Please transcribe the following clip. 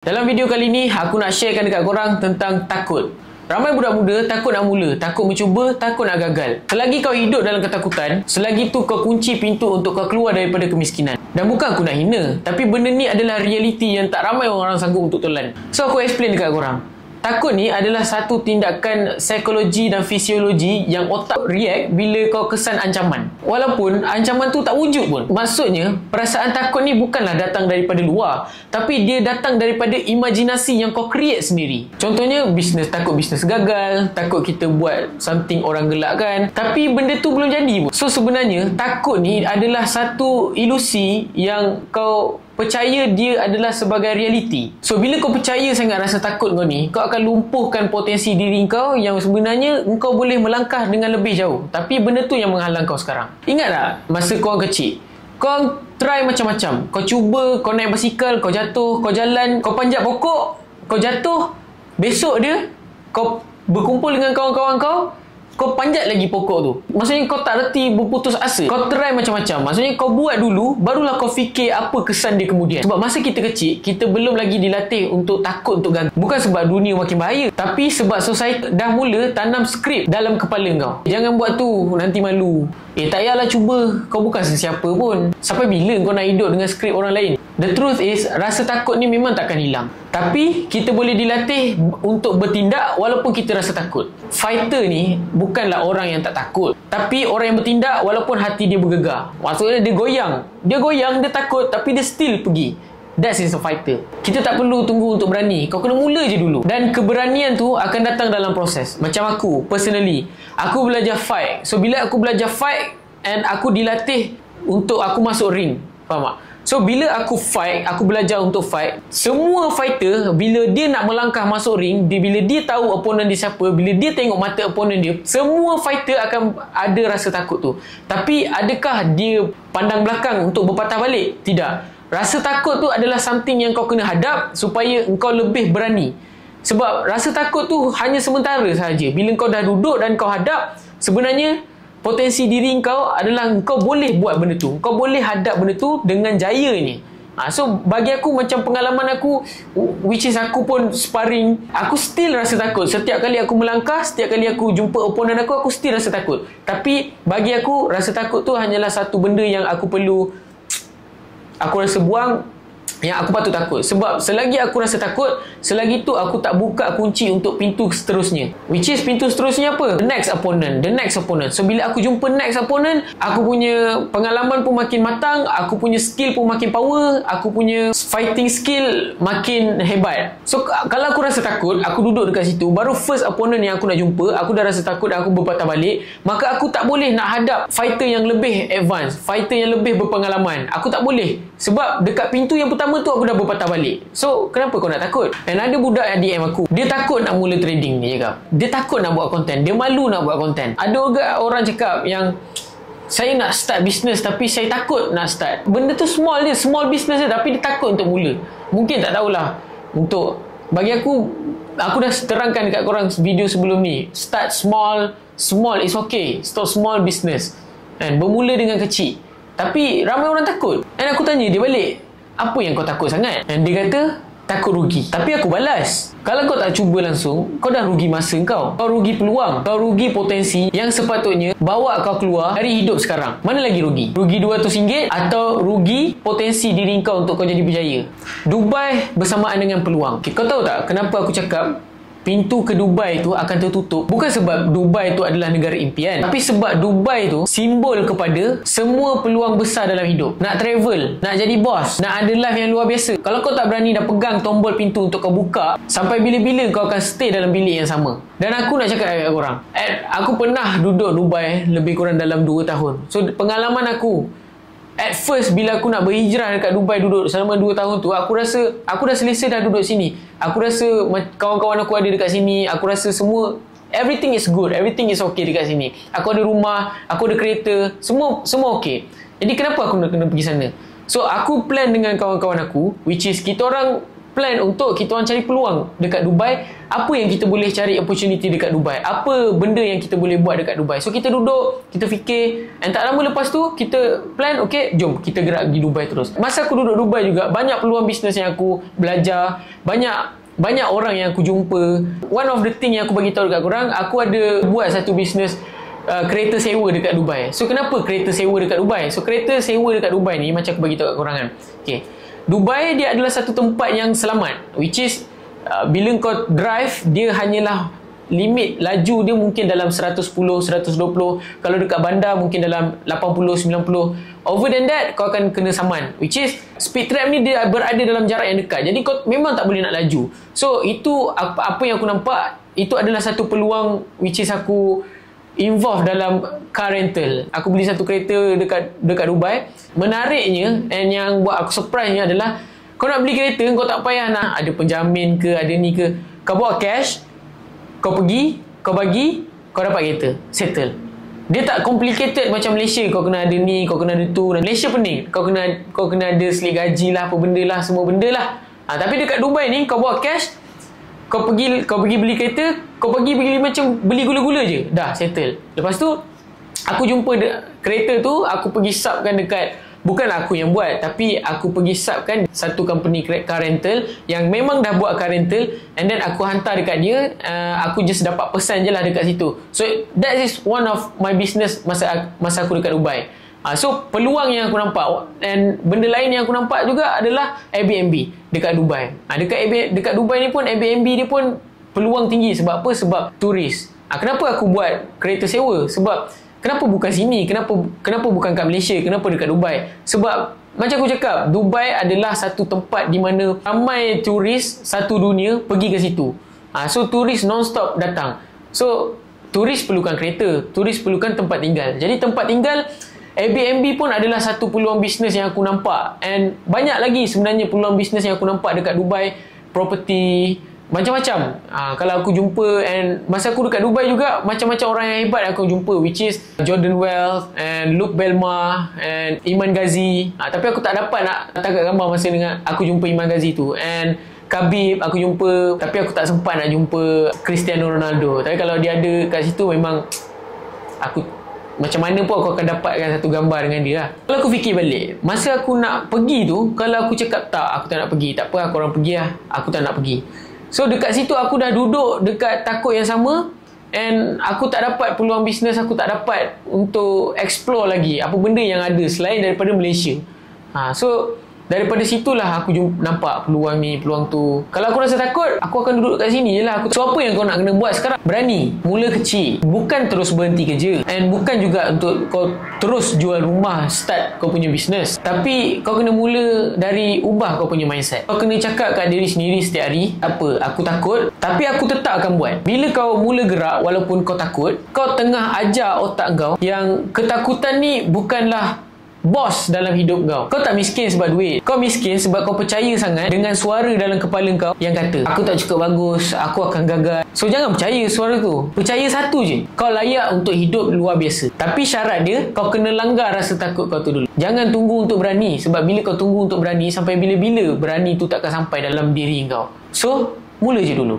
Dalam video kali ni, aku nak sharekan dekat korang tentang takut. Ramai budak muda takut nak mula, takut mencuba, takut nak gagal. Selagi kau hidup dalam ketakutan, selagi tu kau kunci pintu untuk kau keluar daripada kemiskinan. Dan bukan aku nak hina, tapi benda ni adalah realiti yang tak ramai orang sanggup untuk telan. So aku explain dekat korang. Takut ni adalah satu tindakan psikologi dan fisiologi yang otak react bila kau kesan ancaman. Walaupun ancaman tu tak wujud pun. Maksudnya, perasaan takut ni bukanlah datang daripada luar, tapi dia datang daripada imajinasi yang kau create sendiri. Contohnya, takut bisnes gagal, takut kita buat something orang gelakkan, tapi benda tu belum jadi pun. So sebenarnya, takut ni adalah satu ilusi yang kau percaya dia adalah sebagai realiti. So bila kau percaya sangat rasa takut kau ni, kau akan lumpuhkan potensi diri kau yang sebenarnya kau boleh melangkah dengan lebih jauh. Tapi benda tu yang menghalang kau sekarang. Ingat tak masa kau kecil, kau try macam-macam. Kau cuba, kau naik basikal, kau jatuh, kau jalan, kau panjat pokok, kau jatuh. Besok dia kau berkumpul dengan kawan-kawan kau panjat lagi pokok tu. Maksudnya kau tak reti berputus asa. Kau try macam-macam. Maksudnya kau buat dulu, barulah kau fikir apa kesan dia kemudian. Sebab masa kita kecil, kita belum lagi dilatih untuk takut untuk gagal. Bukan sebab dunia makin bahaya, tapi sebab society dah mula tanam skrip dalam kepala kau. Jangan buat tu, nanti malu. Tak payahlah cuba. Kau bukan sesiapa pun. Sampai bila kau nak hidup dengan skrip orang lain? The truth is, rasa takut ni memang takkan hilang. Tapi, kita boleh dilatih untuk bertindak walaupun kita rasa takut. Fighter ni bukanlah orang yang tak takut, tapi orang yang bertindak walaupun hati dia bergegar. Maksudnya dia goyang. Dia takut, tapi dia still pergi. That is a fighter. Kita tak perlu tunggu untuk berani. Kau kena mula je dulu. Dan keberanian tu akan datang dalam proses. Macam aku, personally, aku belajar fight. So, bila aku belajar fight and aku dilatih untuk aku masuk ring. Faham tak? So, bila aku fight, aku belajar untuk fight, semua fighter, bila dia nak melangkah masuk ring, bila dia tahu opponent dia siapa, bila dia tengok mata opponent dia, semua fighter akan ada rasa takut tu. Tapi, adakah dia pandang belakang untuk berpatah balik? Tidak. Rasa takut tu adalah something yang kau kena hadap supaya engkau lebih berani. Sebab rasa takut tu hanya sementara sahaja. Bila kau dah duduk dan kau hadap, sebenarnya potensi diri kau adalah kau boleh buat benda tu. Kau boleh hadap benda tu dengan jayanya. So bagi aku, macam pengalaman aku, which is aku pun sparring, aku still rasa takut. Setiap kali aku melangkah, setiap kali aku jumpa opponent aku still rasa takut. Tapi bagi aku, rasa takut tu hanyalah satu benda yang aku rasa buang, yang aku patut takut. Sebab selagi aku rasa takut, selagi tu aku tak buka kunci untuk pintu seterusnya. Which is pintu seterusnya apa? The next opponent. So bila aku jumpa next opponent, aku punya pengalaman pun makin matang, aku punya skill pun makin power, aku punya fighting skill makin hebat. So kalau aku rasa takut, aku duduk dekat situ, baru first opponent yang aku nak jumpa, aku dah rasa takut dan aku berpatah balik, maka aku tak boleh nak hadap fighter yang lebih advance, fighter yang lebih berpengalaman. Aku tak boleh. Sebab dekat pintu yang pertama tu aku dah berpatah balik. So kenapa kau nak takut? Dan ada budak yang DM aku, dia takut nak mula trading ni, cakap. Dia takut nak buat konten, dia malu nak buat konten. Ada juga orang cakap yang saya nak start business tapi saya takut nak start. Benda tu small business dia, tapi dia takut untuk mula. Mungkin tak tahulah. Bagi aku dah terangkan dekat korang video sebelum ni. Start small is okay. Start small business. Dan bermula dengan kecil. Tapi ramai orang takut. Dan aku tanya dia balik, apa yang kau takut sangat? Dan dia kata, takut rugi. Tapi aku balas, kalau kau tak cuba langsung, kau dah rugi masa kau rugi peluang, kau rugi potensi yang sepatutnya bawa kau keluar dari hidup sekarang. Mana lagi rugi? Rugi RM200 atau rugi potensi diri kau untuk kau jadi berjaya? Dubai bersamaan dengan peluang. Kau tahu tak kenapa aku cakap pintu ke Dubai tu akan tertutup? Bukan sebab Dubai tu adalah negara impian, tapi sebab Dubai tu simbol kepada semua peluang besar dalam hidup. Nak travel, nak jadi bos, nak ada life yang luar biasa. Kalau kau tak berani dah pegang tombol pintu untuk kau buka, sampai bila-bila kau akan stay dalam bilik yang sama. Dan aku nak cakap dekat korang, aku pernah duduk Dubai lebih kurang dalam 2 tahun. So pengalaman aku, at first bila aku nak berhijrah dekat Dubai, duduk selama 2 tahun tu, aku rasa aku dah selesa dah duduk sini. Aku rasa kawan-kawan aku ada dekat sini. Aku rasa semua, everything is good, everything is okay dekat sini. Aku ada rumah, aku ada kereta, semua okay. Jadi kenapa aku nak kena pergi sana? So aku plan dengan kawan-kawan aku, which is kita orang plan untuk kita orang cari peluang dekat Dubai. Apa yang kita boleh cari opportunity dekat Dubai, apa benda yang kita boleh buat dekat Dubai. So kita duduk, kita fikir, and tak lama lepas tu kita plan, okay, jom kita gerak pergi Dubai terus. Masa aku duduk Dubai juga, banyak peluang bisnes yang aku belajar, banyak orang yang aku jumpa. One of the thing yang aku bagi tahu dekat korang, aku ada buat satu bisnes kereta sewa dekat Dubai. So kenapa kereta sewa dekat Dubai? So kereta sewa dekat Dubai ni, macam aku bagi tahu kat korang kan, okay, Dubai dia adalah satu tempat yang selamat, which is bila kau drive, dia hanyalah limit laju dia mungkin dalam 110, 120. Kalau dekat bandar mungkin dalam 80, 90. Over than that, kau akan kena saman, which is speed trap ni dia berada dalam jarak yang dekat. Jadi kau memang tak boleh nak laju. So itu apa yang aku nampak, itu adalah satu peluang which is aku involve dalam car rental. Aku beli satu kereta dekat Dubai. Menariknya, and yang buat aku surprise ni adalah, kau nak beli kereta, kau tak payah nak ada penjamin ke, ada ni ke. Kau bawa cash, kau pergi, kau bagi, kau dapat kereta, settle. Dia tak complicated macam Malaysia. Kau kena ada ni, kau kena ada tu. Malaysia pening, kau kena ada slip gaji lah, apa benda lah, semua benda lah. Tapi dekat Dubai ni, kau bawa cash, kau pergi beli kereta, kau pergi macam beli gula-gula je, dah settle. Lepas tu aku jumpa kereta tu, aku pergi subkan dekat, bukanlah aku yang buat, tapi aku pergi subkan satu company car rental yang memang dah buat car rental, and then aku hantar dekat dia. Aku just dapat pesan je lah dekat situ. So that is one of my business masa aku dekat Dubai. So peluang yang aku nampak, and benda lain yang aku nampak juga adalah Airbnb dekat Dubai. Dekat Dubai ni pun Airbnb dia pun peluang tinggi. Sebab apa? Sebab turis. Kenapa aku buat kereta sewa? Sebab kenapa bukan sini? Kenapa bukan kat Malaysia? Kenapa dekat Dubai? Sebab macam aku cakap, Dubai adalah satu tempat di mana ramai turis satu dunia pergi ke situ. So turis non-stop datang. So turis perlukan kereta, turis perlukan tempat tinggal. Jadi tempat tinggal, Airbnb pun adalah satu peluang bisnes yang aku nampak. And banyak lagi sebenarnya peluang bisnes yang aku nampak dekat Dubai. Property, macam-macam. Kalau aku jumpa, and masa aku dekat Dubai juga, macam-macam orang yang hebat aku jumpa, which is Jordan Wealth and Luke Belma and Iman Ghazi. Tapi aku tak dapat nak tangkap gambar masa dengan aku jumpa Iman Ghazi tu. And Khabib aku jumpa, tapi aku tak sempat nak jumpa Cristiano Ronaldo. Tapi kalau dia ada kat situ, memang aku macam mana pun aku akan dapatkan satu gambar dengan dia lah. Kalau aku fikir balik, masa aku nak pergi tu, kalau aku cakap tak, aku tak nak pergi, tak apa, korang pergi lah, aku tak nak pergi. So dekat situ aku dah duduk dekat takut yang sama, and aku tak dapat peluang bisnes, aku tak dapat untuk explore lagi apa benda yang ada selain daripada Malaysia. So daripada situlah aku nampak peluang ni, peluang tu. Kalau aku rasa takut, aku akan duduk kat sini je lah. So apa yang kau nak kena buat sekarang? Berani. Mula kecil. Bukan terus berhenti kerja. And bukan juga untuk kau terus jual rumah, start kau punya bisnes. Tapi kau kena mula dari ubah kau punya mindset. Kau kena cakap kat diri sendiri setiap hari, apa, aku takut, tapi aku tetap akan buat. Bila kau mula gerak walaupun kau takut, kau tengah ajar otak kau yang ketakutan ni bukanlah bos dalam hidup kau. Kau tak miskin sebab duit. Kau miskin sebab kau percaya sangat dengan suara dalam kepala kau yang kata, aku tak cukup bagus, aku akan gagal. So jangan percaya suara tu. Percaya satu je, kau layak untuk hidup luar biasa. Tapi syarat dia, kau kena langgar rasa takut kau tu dulu. Jangan tunggu untuk berani. Sebab bila kau tunggu untuk berani, sampai bila-bila berani tu takkan sampai dalam diri kau. So mula je dulu.